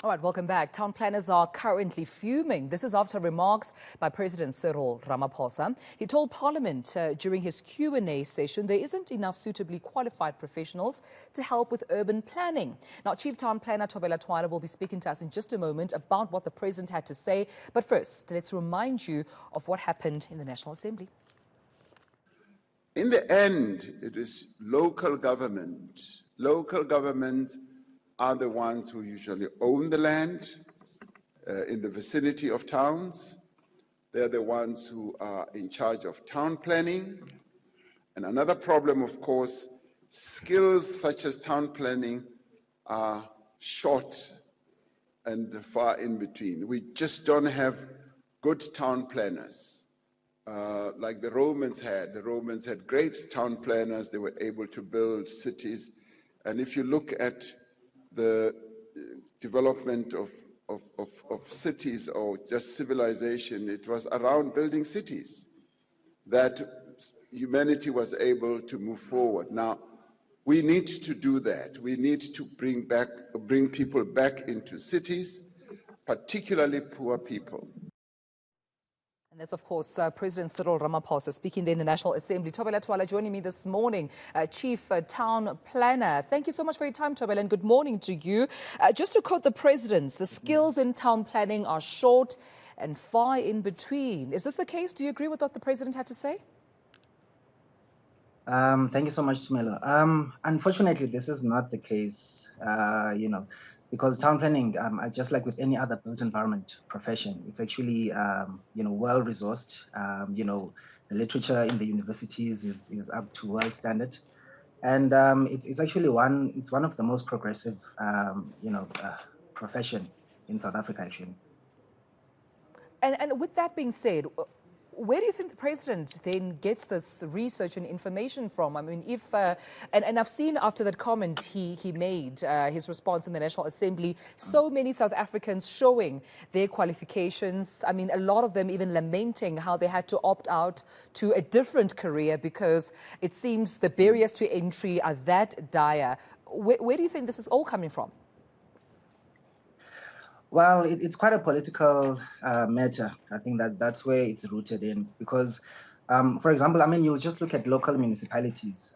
All right, welcome back. Town planners are currently fuming. This is after remarks by President Cyril Ramaphosa. He told Parliament during his Q&A session there isn't enough suitably qualified professionals to help with urban planning. Now, Chief Town Planner Tobela Twala will be speaking to us in just a moment about what the President had to say. But first, let's remind you of what happened in the National Assembly. In the end, it is local government. Local government are the ones who usually own the land in the vicinity of towns. They're the ones who are in charge of town planning. And another problem, of course, skills such as town planning are short and far in between. We just don't have good town planners like the Romans had. The Romans had great town planners. They were able to build cities. And if you look at the development of cities or just civilization, it was around building cities that humanity was able to move forward. Now, we need to do that. We need to bring people back into cities, particularly poor people. And that's, of course, President Cyril Ramaphosa speaking there in the National Assembly. Tobela Twala joining me this morning, Chief Town Planner. Thank you so much for your time, Tobela, and good morning to you. Just to quote the President, the skills in town planning are short and far in between. Is this the case? Do you agree with what the President had to say? Thank you so much, Tumelo. Unfortunately, this is not the case, because town planning, just like with any other built environment profession, it's actually, well-resourced. The literature in the universities is up to world standard. And it's actually one of the most progressive, profession in South Africa, actually. And with that being said, where do you think the President then gets this research and information from? I mean, and I've seen after that comment he made, his response in the National Assembly, so many South Africans showing their qualifications. I mean, a lot of them even lamenting how they had to opt out to a different career because it seems the barriers to entry are that dire. Where do you think this is all coming from? Well, it's quite a political matter. I think that's where it's rooted in because, for example, I mean, you just look at local municipalities.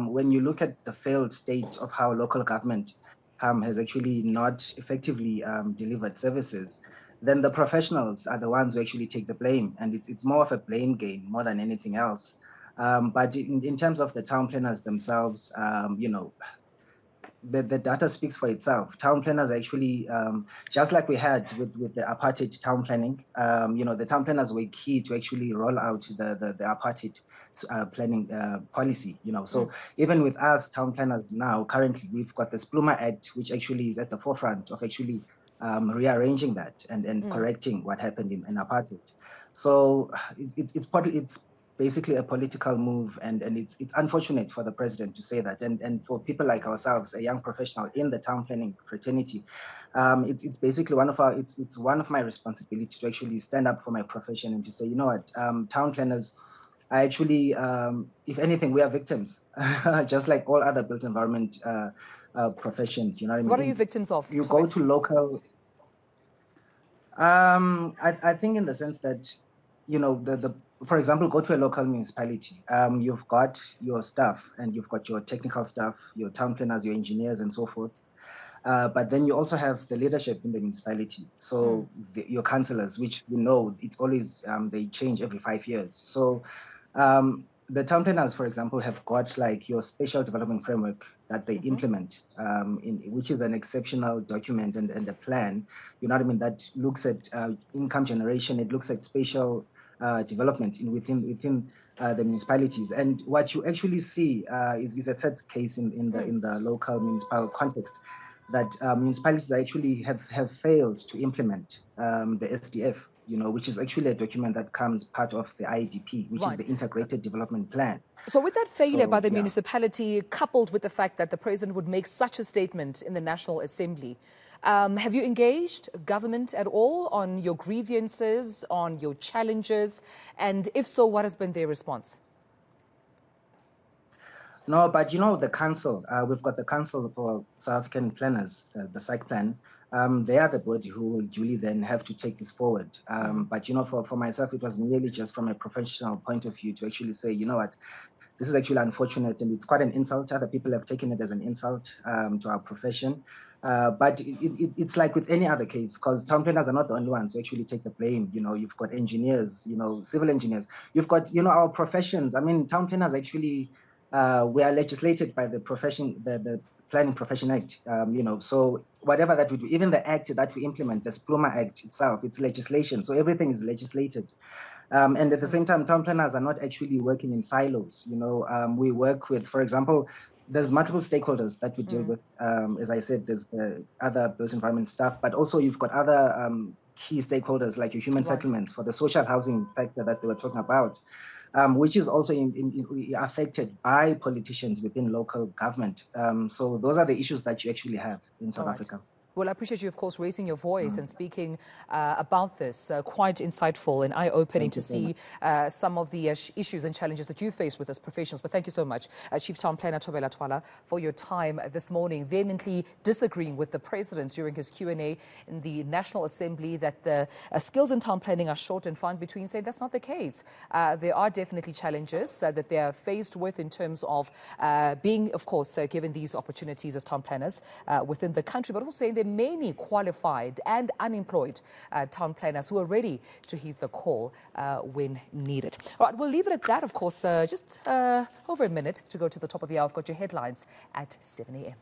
When you look at the failed state of how local government has actually not effectively delivered services, then the professionals are the ones who actually take the blame. And it's more of a blame game more than anything else. But in terms of the town planners themselves, the data speaks for itself. Town planners actually, just like we had with the apartheid town planning, the town planners were key to actually roll out the apartheid planning policy, So even with us town planners now, currently, we've got the Spluma Act, which actually is at the forefront of actually rearranging that and correcting what happened in apartheid. So it's basically a political move, and it's unfortunate for the President to say that, and for people like ourselves, a young professional in the town planning fraternity, it's basically one of my responsibilities to actually stand up for my profession and to say, you know what, town planners are actually, if anything, we are victims, just like all other built environment professions. You know what I mean? What are you victims of? You go to local. I think in the sense that, for example, go to a local municipality. You've got your staff and you've got your technical staff, your town planners, your engineers, and so forth. But then you also have the leadership in the municipality. So your councillors, which it's always they change every 5 years. So the town planners, for example, have got like your special development framework that they implement, which is an exceptional document and a plan. You know what I mean? That looks at income generation. It looks at spatial development within the municipalities, and what you actually see is a set case in the local municipal context that municipalities actually have failed to implement the SDF, which is actually a document that comes part of the IDP, which is the Integrated Development Plan. So with that failure by the municipality, coupled with the fact that the President would make such a statement in the National Assembly, have you engaged government at all on your grievances, on your challenges? And if so, what has been their response? No, but the council, we've got the Council for South African Planners, the SAC plan, they are the body who will duly then have to take this forward. But, for myself, it was merely just from a professional point of view to actually say, you know what, this is actually unfortunate, and it's quite an insult. Other people have taken it as an insult to our profession. But it's like with any other case, because town planners are not the only ones who actually take the blame. You've got engineers, civil engineers. You've got, our professions. I mean, town planners actually, we are legislated by the profession, the Planning Profession Act. So whatever that we do, even the act that we implement, the Spluma Act itself, it's legislation. So everything is legislated. And at the same time, town planners are not actually working in silos. We work with, for example, there's multiple stakeholders that we deal with. As I said, there's the other built environment stuff, but also you've got other key stakeholders like your human settlements for the social housing factor that they were talking about, which is also affected by politicians within local government. So those are the issues that you actually have in South Africa. Well, I appreciate you, of course, raising your voice and speaking about this. Quite insightful and eye-opening to see some of the issues and challenges that you face with as professionals. But thank you so much, Chief Town Planner Tobela Twala, for your time this morning, vehemently disagreeing with the President during his Q&A in the National Assembly that the skills in town planning are short and far between, saying that's not the case. There are definitely challenges that they are faced with in terms of being, of course, given these opportunities as town planners within the country, but also saying there are many qualified and unemployed town planners who are ready to heed the call when needed. All right, we'll leave it at that, of course. Just over a minute to go to the top of the hour. I've got your headlines at 7 a.m.